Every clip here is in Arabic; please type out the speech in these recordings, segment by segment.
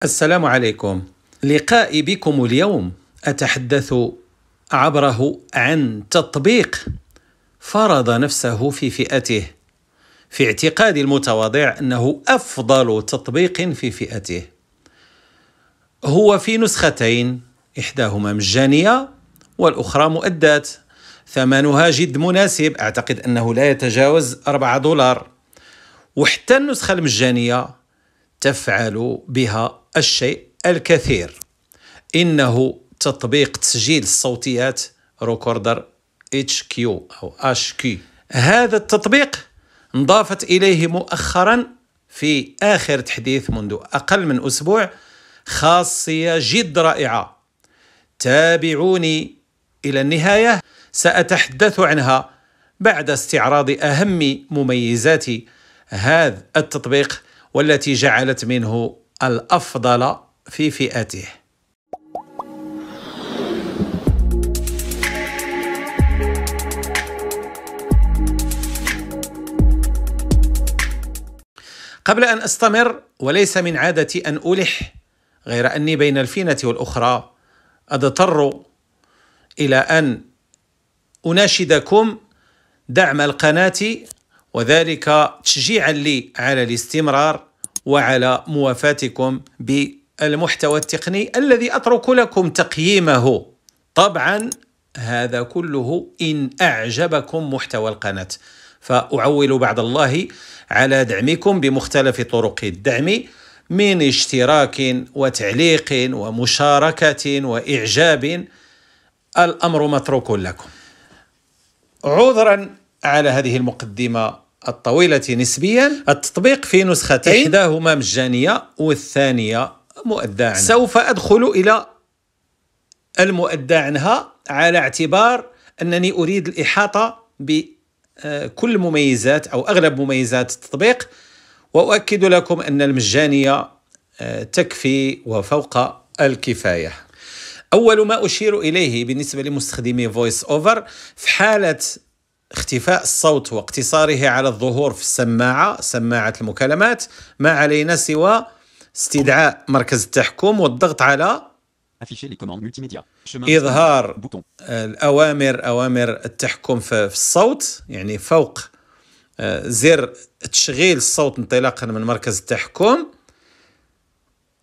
السلام عليكم. لقائي بكم اليوم أتحدث عبره عن تطبيق فرض نفسه في فئته، في اعتقادي المتواضع أنه أفضل تطبيق في فئته. هو في نسختين، إحداهما مجانية والأخرى مؤداة، ثمنها جد مناسب، أعتقد أنه لا يتجاوز $4. وحتى النسخة المجانية تفعل بها الشيء الكثير. إنه تطبيق تسجيل الصوتيات ريكوردر HQ أو HQ. هذا التطبيق انضافت إليه مؤخرا في آخر تحديث منذ أقل من أسبوع خاصية جد رائعة. تابعوني إلى النهاية، سأتحدث عنها بعد استعراض أهم مميزات هذا التطبيق والتي جعلت منه الأفضل في فئته. قبل أن أستمر، وليس من عادتي أن ألح، غير أني بين الفينة والأخرى أضطر إلى أن أناشدكم دعم القناة، وذلك تشجيعا لي على الاستمرار وعلى موافاتكم بالمحتوى التقني الذي أترك لكم تقييمه. طبعا هذا كله إن أعجبكم محتوى القناة، فأعول بعد الله على دعمكم بمختلف طرق الدعم، من اشتراك وتعليق ومشاركة وإعجاب. الأمر متروك لكم. عذرا على هذه المقدمة الطويلة نسبيا. التطبيق في نسختين، إحداهما مجانية والثانية مؤدى عنها. سوف أدخل إلى المؤدى عنها على اعتبار أنني أريد الإحاطة بكل مميزات أو أغلب مميزات التطبيق، وأؤكد لكم أن المجانية تكفي وفوق الكفاية. أول ما أشير إليه بالنسبة لمستخدمي فويس أوفر، في حالة اختفاء الصوت واقتصاره على الظهور في سماعة المكالمات، ما علينا سوى استدعاء مركز التحكم والضغط على إظهار أوامر التحكم في الصوت، يعني فوق زر تشغيل الصوت انطلاقا من مركز التحكم.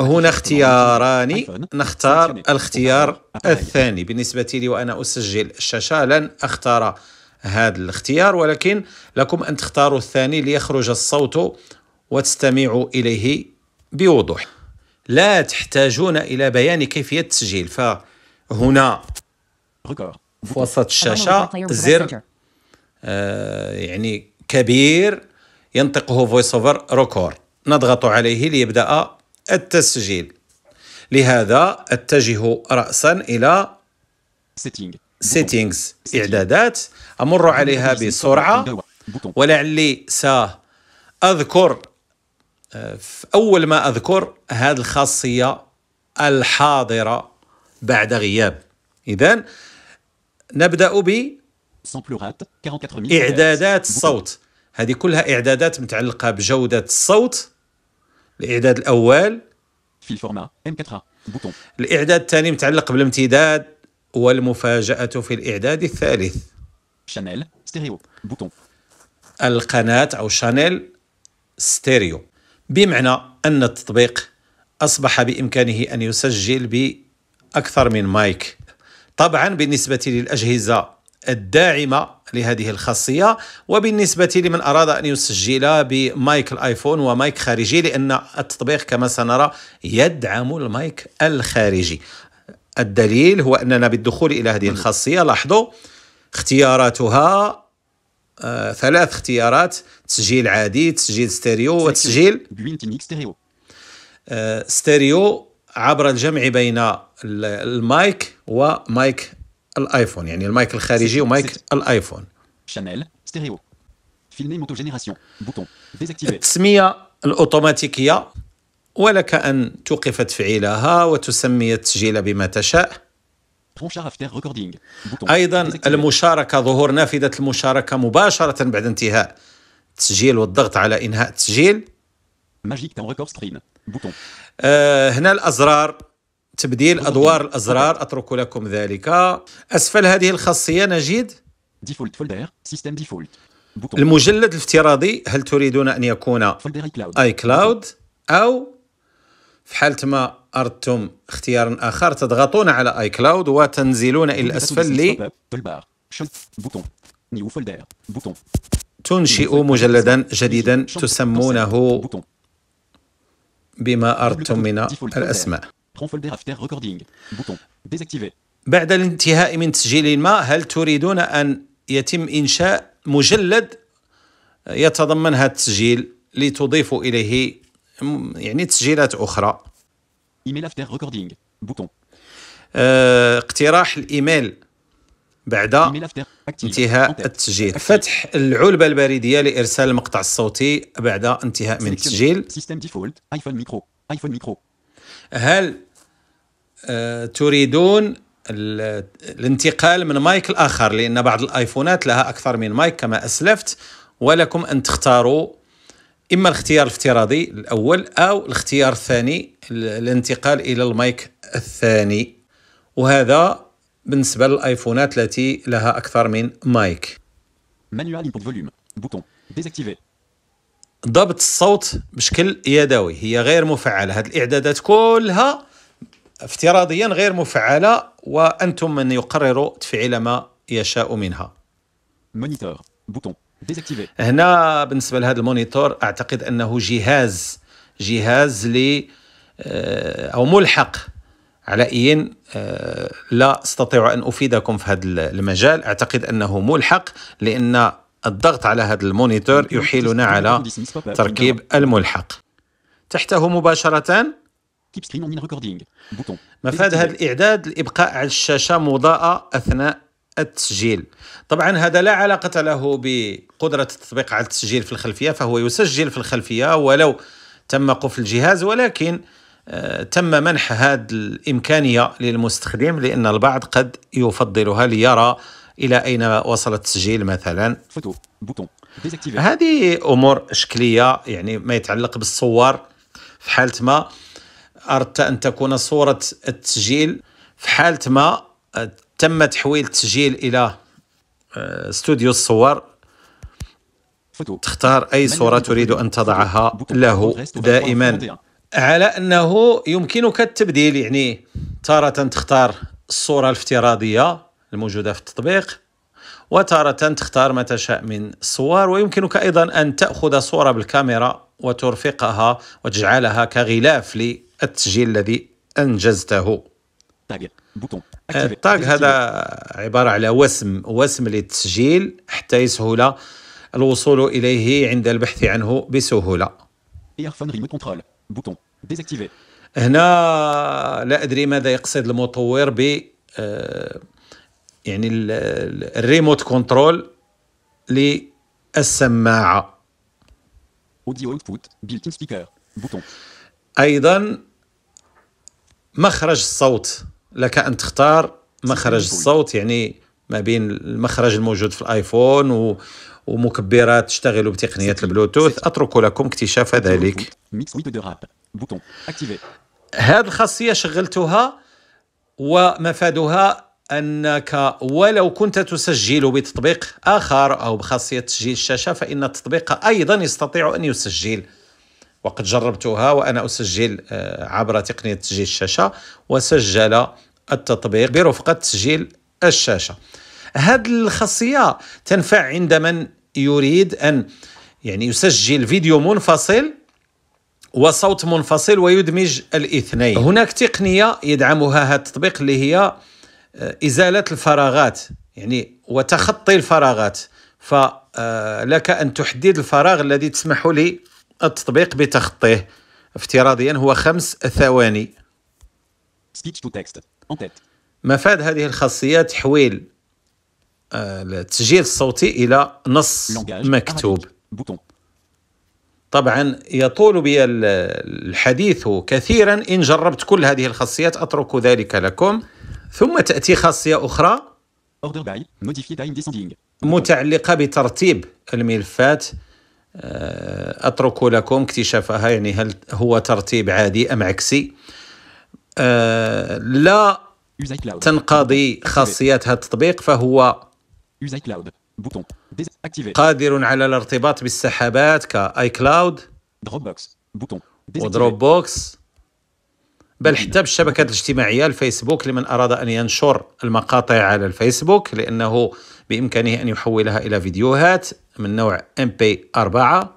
هنا اختياران، نختار الاختيار الثاني. بالنسبة لي وأنا أسجل الشاشة لن أختار هذا الاختيار، ولكن لكم أن تختاروا الثاني ليخرج الصوت وتستمعوا إليه بوضوح. لا تحتاجون إلى بيان كيفية التسجيل، فهنا في وسط الشاشة زر يعني كبير ينطقه فويس اوفر ريكورد، نضغط عليه ليبدأ التسجيل. لهذا أتجه رأسا إلى Settings إعدادات، أمر عليها بسرعة، ولعلي سأذكر أول ما أذكر هذه الخاصية الحاضرة بعد غياب. إذن نبدأ بإعدادات الصوت. هذه كلها إعدادات متعلقة بجودة الصوت. الإعداد الأول، الإعداد الثاني متعلق بالامتداد، والمفاجأة في الإعداد الثالث. القناة أو شانيل ستيريو، بمعنى أن التطبيق أصبح بإمكانه أن يسجل بأكثر من مايك. طبعا بالنسبة للأجهزة الداعمة لهذه الخاصية، وبالنسبة لمن أراد أن يسجل بمايك الآيفون ومايك خارجي، لأن التطبيق كما سنرى يدعم المايك الخارجي. الدليل هو أننا بالدخول إلى هذه الخاصية، لاحظوا اختياراتها 3 اختيارات: تسجيل عادي، تسجيل ستيريو، وتسجيل ستيريو عبر الجمع بين المايك ومايك الآيفون، يعني المايك الخارجي ومايك الآيفون. التسمية الأوتوماتيكية، ولك أن توقف تفعيلها وتسمي التسجيل بما تشاء. أيضا المشاركة، ظهور نافذة المشاركة مباشرة بعد انتهاء التسجيل والضغط على إنهاء التسجيل. Magic Time Record Screen. Bouton. هنا الأزرار، تبديل أدوار الأزرار أترك لكم ذلك. أسفل هذه الخاصية نجد Default folder. System default. Bouton. المجلد الافتراضي. هل تريدون أن يكون Folder iCloud. اي كلاود، أو في حالة ما أردتم اختيار آخر تضغطون على اي كلاود وتنزلون إلى الأسفل Toolbar. Bouton. New folder. Bouton. لتنشئوا مجلدا جديدا تسمونه Bouton. بما أردتم من الأسماء. Prends folder after recording. Bouton. Désactiver. بعد الانتهاء من تسجيل ما، هل تريدون أن يتم إنشاء مجلد يتضمن هذا التسجيل لتضيفوا إليه يعني تسجيلات أخرى؟ Email after recording. Bouton. اقتراح الإيميل بعد Email after active. انتهاء التسجيل. فتح العلبة البريدية لإرسال المقطع الصوتي بعد انتهاء من التسجيل. System default. iPhone micro. iPhone micro. هل تريدون الانتقال من مايك الآخر؟ لأن بعض الآيفونات لها أكثر من مايك كما أسلفت، ولكم أن تختاروا إما الاختيار الافتراضي الأول أو الاختيار الثاني الانتقال إلى المايك الثاني، وهذا بالنسبة للآيفونات التي لها أكثر من مايك. Manual input volume. Bouton. Désactiver. ضبط الصوت بشكل يدوي، هي غير مفعلة. هذه الإعدادات كلها افتراضيا غير مفعلة، وأنتم من يقرر تفعيل ما يشاء منها. Monitor. Bouton. Désactiver. هنا بالنسبة لهذا المونيتور أعتقد أنه جهاز أو ملحق على إين، لا أستطيع أن أفيدكم في هذا المجال. أعتقد أنه ملحق لأن الضغط على هذا المونيتور يحيلنا على تركيب الملحق. تحته مباشرة Keep screen on in recording. Bouton. مفاد هذا الإعداد الإبقاء على الشاشة مضاءة أثناء التسجيل. طبعا هذا لا علاقة له بقدرة التطبيق على التسجيل في الخلفية، فهو يسجل في الخلفية ولو تم قفل الجهاز، ولكن تم منح هذه الإمكانية للمستخدم لأن البعض قد يفضلها ليرى إلى أين وصل التسجيل مثلا. Photo. Bouton. Désactiver. هذه أمور شكلية، يعني ما يتعلق بالصور. في حالة ما أردت أن تكون صورة التسجيل، في حالة ما تم تحويل التسجيل إلى استوديو الصور، Photo. تختار أي صورة تريد أن تضعها له دائما، على أنه يمكنك التبديل. يعني تارة تختار الصورة الافتراضية الموجودة في التطبيق، وتارة تختار ما تشاء من الصور، ويمكنك أيضا أن تأخذ صورة بالكاميرا وترفقها وتجعلها كغلاف للتسجيل الذي أنجزته. Tag. Bouton. التاج هذا عبارة على وسم للتسجيل حتى يسهل الوصول إليه عند البحث عنه بسهولة. Earphone remote control. Bouton. Désactiver. هنا لا أدري ماذا يقصد المطور ب يعني الريموت كنترول للسماعة. Audio output. Built-in speaker. Bouton. أيضا مخرج الصوت، لك أن تختار مخرج الصوت، يعني ما بين المخرج الموجود في الآيفون ومكبرات تشتغل بتقنية البلوتوث. أترك لكم اكتشاف ذلك. Mix with the rap. Bouton. Activer. هذه الخاصية شغلتها، ومفادها أنك ولو كنت تسجل بتطبيق آخر أو بخاصية تسجيل الشاشة، فإن التطبيق أيضا يستطيع أن يسجل. وقد جربتها وأنا أسجل عبر تقنية تسجيل الشاشة، وسجل التطبيق برفقة تسجيل الشاشة. هذه الخاصية تنفع عند من يريد أن يعني يسجل فيديو منفصل وصوت منفصل ويدمج الاثنين. هناك تقنية يدعمها هذا التطبيق اللي هي إزالة الفراغات، يعني وتخطي الفراغات. فلك أن تحدد الفراغ الذي تسمح للتطبيق بتخطيه. افتراضيا هو 5 ثواني. Speech to text. En tête. مفاد هذه الخاصية تحويل التسجيل الصوتي إلى نص مكتوب. Bouton. طبعا يطول بي الحديث كثيرا إن جربت كل هذه الخاصيات، أترك ذلك لكم. ثم تأتي خاصية أخرى Order by. Modifier time descending. متعلقة بترتيب الملفات أترك لكم اكتشافها، يعني هل هو ترتيب عادي أم عكسي. لا تنقضي خاصيات هذا التطبيق، فهو قادر على الارتباط بالسحابات كاي كلاود ودروب بوكس، بل حتى بالشبكات الاجتماعية الفيسبوك لمن أراد أن ينشر المقاطع على الفيسبوك، لأنه بإمكانه أن يحولها إلى فيديوهات من نوع MP4.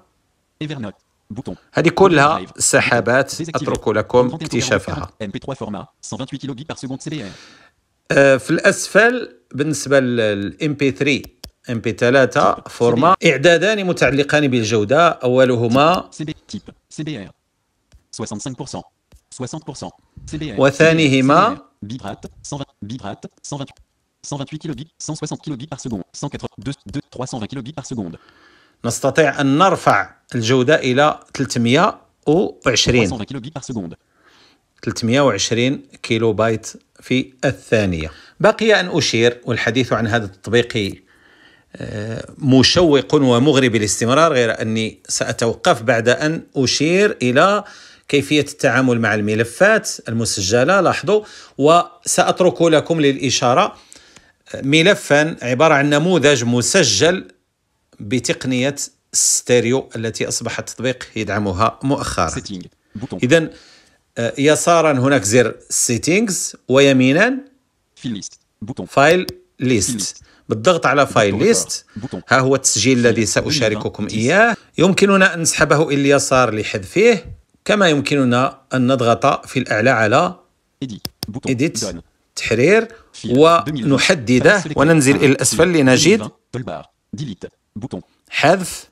هذه كلها سحابات أترك لكم اكتشافها. في الأسفل بالنسبة للMP3 MP3 فورما، إعدادان متعلقان بالجودة، أولهما وثانيهما bitrate 128 kilobits 160 kilobits par seconde 320 kilobits par seconde. نستطيع أن نرفع الجودة إلى 320 كيلو بايت في الثانية. بقي أن أشير، والحديث عن هذا التطبيق مشوق ومغري بالاستمرار، غير أني سأتوقف بعد أن أشير إلى كيفية التعامل مع الملفات المسجلة. لاحظوا، وسأترك لكم للإشارة ملفا عبارة عن نموذج مسجل بتقنية ستيريو التي أصبح التطبيق يدعمها مؤخرا. إذن يسارا هناك زر Settings، ويمينا فايل ليست. بالضغط على فايل ليست ها هو التسجيل الذي سأشارككم إياه. يمكننا أن نسحبه إلى اليسار لحذفه، كما يمكننا أن نضغط في الأعلى على Edit تحرير ونحدده، وننزل إلى الأسفل لنجد حذف،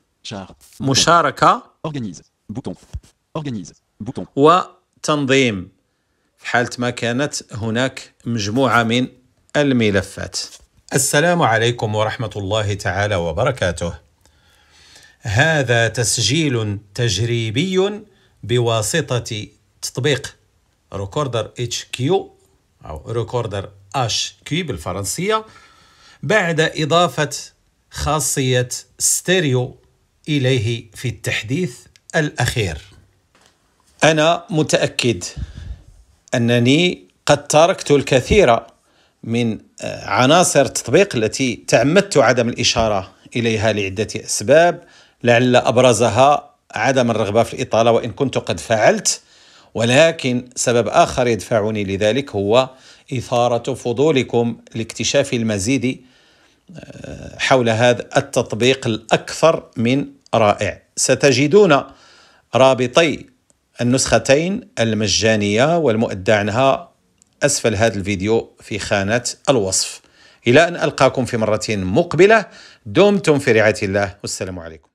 مشاركة، وتنظيم في حالة ما كانت هناك مجموعة من الملفات. السلام عليكم ورحمة الله تعالى وبركاته. هذا تسجيل تجريبي بواسطة تطبيق ريكوردر HQ أو ريكوردر HQ بالفرنسية، بعد إضافة خاصية ستيريو إليه في التحديث الأخير. أنا متأكد أنني قد تركت الكثير من عناصر التطبيق التي تعمدت عدم الإشارة إليها لعدة أسباب، لعل أبرزها عدم الرغبة في الإطالة، وإن كنت قد فعلت، ولكن سبب آخر يدفعني لذلك هو إثارة فضولكم لاكتشاف المزيد حول هذا التطبيق الأكثر من رائع. ستجدون رابطي النسختين المجانية والمؤدى عنها أسفل هذا الفيديو في خانة الوصف. إلى أن ألقاكم في مرة مقبلة، دمتم في رعاية الله، والسلام عليكم.